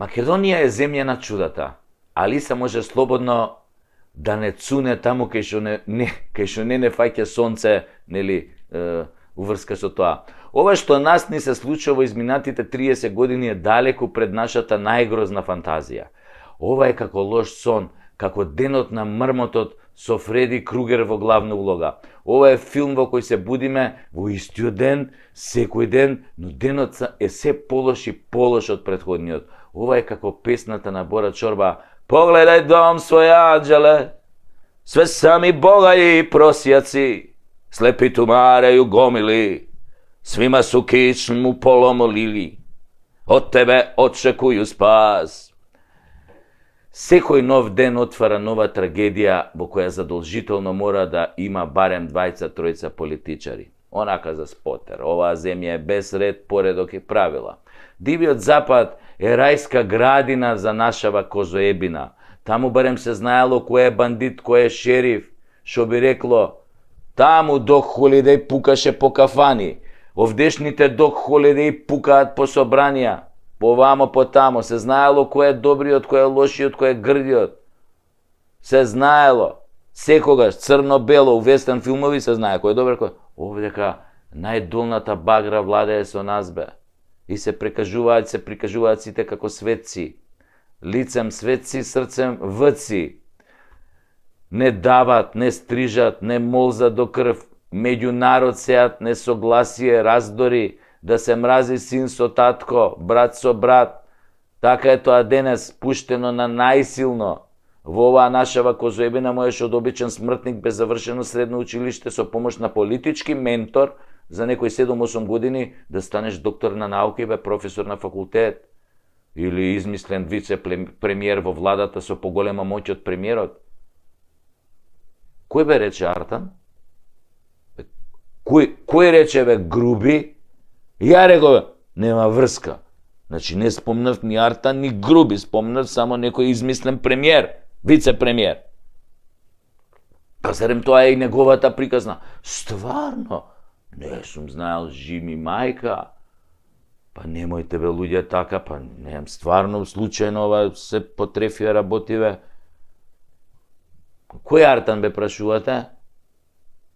Македонија е земја на чудата. Алиса може слободно да не цуне таму кај што не фаќа сонце, нели, уврска со тоа. Ова што нас ни се случува во изминатите 30 години е далеку пред нашата најгрозна фантазија. Ова е како лош сон, како денот на мрмотот со Фреди Кругер во главна улога. Ова е филм во кој се будиме во истиот ден, секој ден, но денот е се полош и полош од претходниот. Ова е како песната на Бора Чорба: "Погледај дом свој, анđеле, све сами богаји и просјаци, слепи тумареју гомили, свима су кичму поломолили, од тебе очекују спас." Секој нов ден отвара нова трагедија во која задолжително мора да има барем двајца-тројца политичари. Онака за спотер, оваа земја е без ред, поредок и правила. Дивиот запад е рајска градина за нашава козоебина. Таму барем се знаело кој е бандит, кој е шериф. Шо би рекло, таму Док Холидеј пукаше по кафани. Овдешните Док Холидеј пукаат по собранија. Повамо по тамо се знаело кој е добриот, кој е лошиот, кој е грдиот. Се знаело. Секогаш црно-бело у вестерн филмови се знае кој е добар, кој. Овдека најдолната багра владее со нас, бе. И се прикажуваат сите како светци. Лицем светци, срцем вци. Не дават, не стрижат, не молзат до крв. Меѓу народ сеат несогласие, раздори, да се мрази син со татко, брат со брат. Така е тоа денес, пуштено на најсилно. Во оваа нашава козоебина можеш од обичен смртник без завршено средно училиште со помош на политички ментор за некои 7-8 години да станеш доктор на науки, бе, професор на факултет. Или измислен вице-премиер во владата со поголема моќ од премиерот. Кој бе рече Артан? Кој рече, бе, Груби? Ја реков, нема врска. Значи не спомнав ни Артан, ни Груби, спомнав само некој измислен премиер, вице-премиер. Па зарем тоа е и неговата приказна? Стварно, не сум знаел, жими мајка. Па немојте, бе, луѓе, така, па немам стварно случајно ова се потрефија работиве. Кој Артан, бе, прашувате?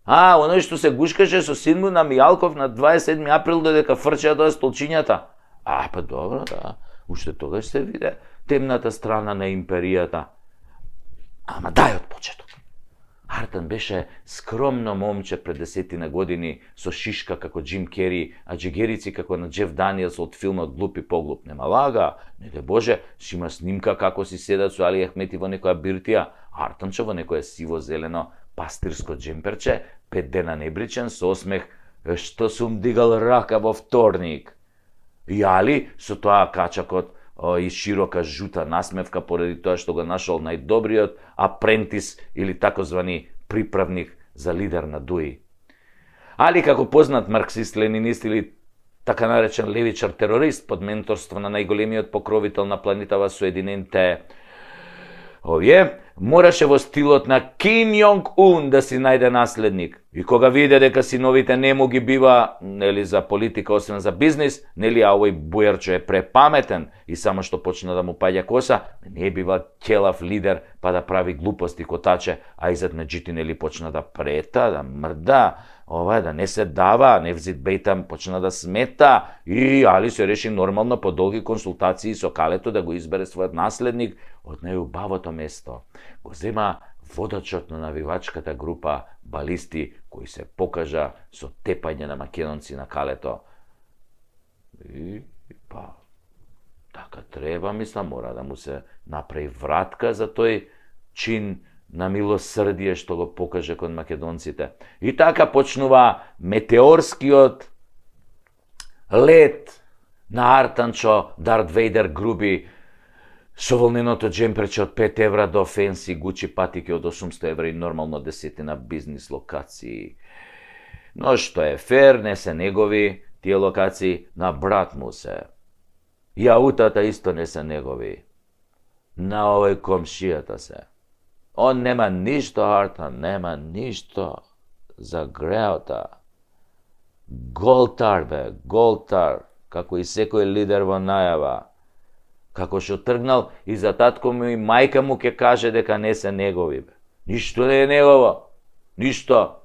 Оној што се гушкаше со син му на Мијалков на 27 април додека фрчеа тоа столчињата. Па добро, да. Уште тогаш се виде темната страна на империјата. Ама дај од почеток. Артан беше скромно момче пред 10 години со шишка како Джим Кери, а джегерици како на Джеф Даниелс од филмот Глуп и поглуп. Нема лага, не де Боже, си има снимка како си седат со Али Ахмети во некоја биртија, Артанче во некоја сиво-зелено пастирско джемперче, 5 дена небричен, со осмех, што сум дигал рака во вторник. И Али со тоа качакот и широка жута насмевка поради тоа што го нашол најдобриот апрентис или такозвани приправник за лидер на ДУИ. Али како познат марксист-ленинист или така наречен левичар терорист под менторство на најголемиот покровител на планетава Соединените мораше во стилот на Ким Јонг Ун да си најде наследник. И кога виде дека синовите не му ги бива, нели, за политика освен за бизнис, нели, а овој бујарчо е препаметен и само што почна да му паѓа коса, не бива ќелав лидер па да прави глупости котаче, а изад меѓути, нели, почна да прета, да мрда, да не се дава, невзит бејтам почна да смета и Али се реши нормално по долги консултации со Калето да го избере својот наследник од најубавото место. Го зема водачот на навивачката група балисти кој се покажа со тепање на македонци на Калето. И па, така треба, мислам, мора да му се направи вратка за тој чин на милосрдие што го покаже кон македонците. И така почнува метеорскиот лет на Артанчо Дарт Вейдер Груби со волненото джемперче од 5 евра до фенси Гучи патики од 800 евра и нормално 10 на бизнис локации. Но што е фер, не се негови тие локации, на брат му се. И аутата исто не се негови. На овој комшијата се. Он нема ништо, Артан, нема ништо за греота. Голтар, бе, голтар, како и секој лидер во најава. како што тргнал и за татко му и мајка му ќе каже дека не се негови. Ништо не е негово. Ништо.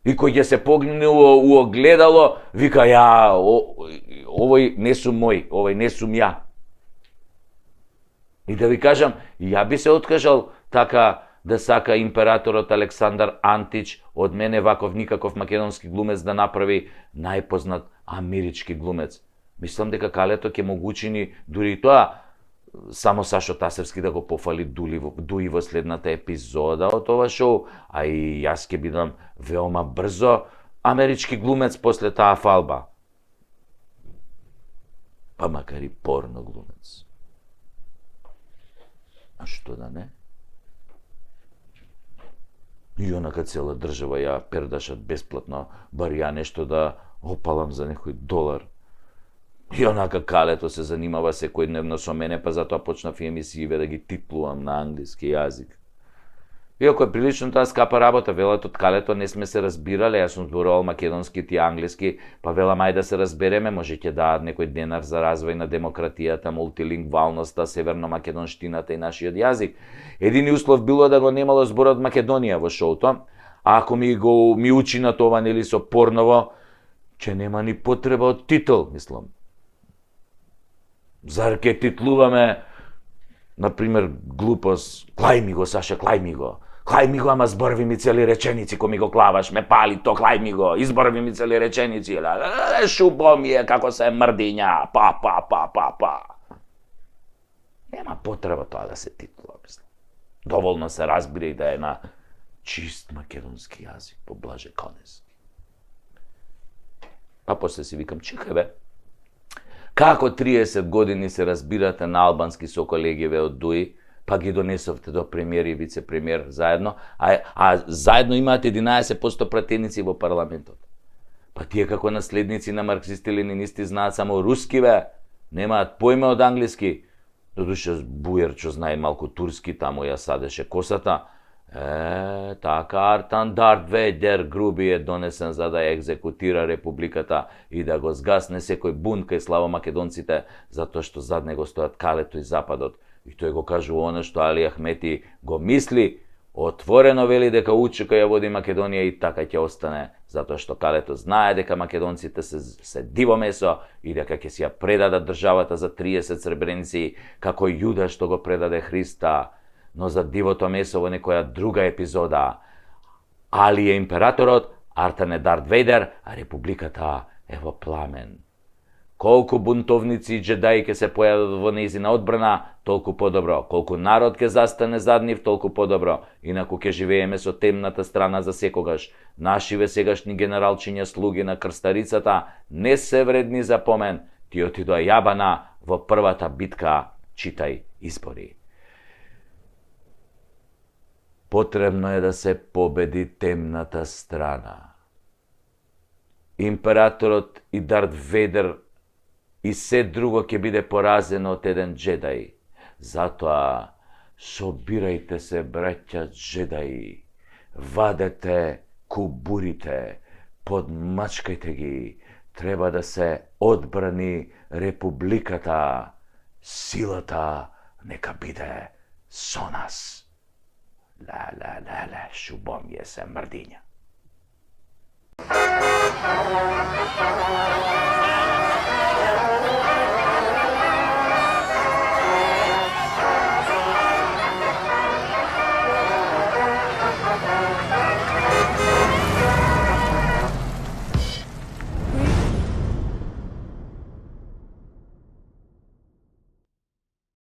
И кој ќе се погне у огледало, вика, овој не сум мој, овој не сум ја. И да ви кажам, ја би се откажал така да сака императорот Александар Антич од мене ваков никаков македонски глумец да направи најпознат амерички глумец. Мислам дека Калето ќе му учини дури и тоа, само Сашо Тасевски да го пофали Дуи во следната епизода од ова шоу, а и јас ќе бидам веома брзо амерички глумец после таа фалба. Па макар и порно глумец. А што да не? И онака цела држава ја пердашат бесплатно, бар ја нешто да опалам за некој долар. И онака Калето се занимава секојдневно со мене, па затоа почнав и емисииве да ги типлувам на англиски јазик. Иако е прилично таа скапа работа, велат од Калето не сме се разбирале, јас сум зборувал македонски, ти англиски, па велам ај да се разбереме, може ќе даат некој денар за развој на демократијата, мултилингвалноста, северно-македонштината и нашиот јазик. Едини услов било да го немало зборот Македонија во шоуто, а ако ми учи на това, нели со порново, ќе нема ни потреба од титул, мислам. Зар ке титлуваме, например, глупост, клај ми го, Саша, клај ми го, ама зборви ми цели реченици, кој ми го клаваш, ме пали то, клај ми го, изборви ми цели реченици, шубо ми е, како се мрдиња, па. Нема потреба тоа да се титлува, мислам. Доволно се разбира и да е на чист македонски јазик, по Блаже Конески. А после си викам, чекај бе, како 30 години се разбирате на албански со колегиве од Дуи, па ги донесовте до премиер и вице-премиер заедно, а заедно имаат 11% пратеници во парламентот. Па тие како наследници на марксисти-ленинисти знаат само руски бе, немаат поиме од англиски. Додуше Бујерчо знае малку турски, таму ја садеше косата. Така Артан Дарт Вейдер груби е донесен за да ја екзекутира републиката и да го згасне секој бунт кај славомакедонците, затоа што зад него стојат Калето и Западот. И тој го кажува она што Али Ахмети го мисли, отворено вели дека УЧК ја води Македонија и така ќе остане, затоа што Калето знае дека македонците се диво месо и дека ќе си ја предадат државата за 30 сребреници, како Јуда што го предаде Христа. Но за дивото месо во некоја друга епизода. Али е императорот, Артан е Дарт Вейдер, а републиката е во пламен. Колку бунтовници и джедаи ќе се појават во нејзина одбрана, толку подобро. Колку народ ќе застане зад нив, толку подобро. Инаку ќе живееме со темната страна за секогаш. Нашиве сегашни генералчиња слуги на крстарицата не се вредни за помен. Ти отидоа јабана во првата битка, читај избори. Потребно е да се победи темната страна. Императорот и Дарт Вейдер и се друго ќе биде поразено од еден джедај. Затоа собирајте се, браќа джедаи, вадете кубурите, подмачкајте ги, треба да се одбрани републиката, силата нека биде со нас. Шубом е се мрдиња.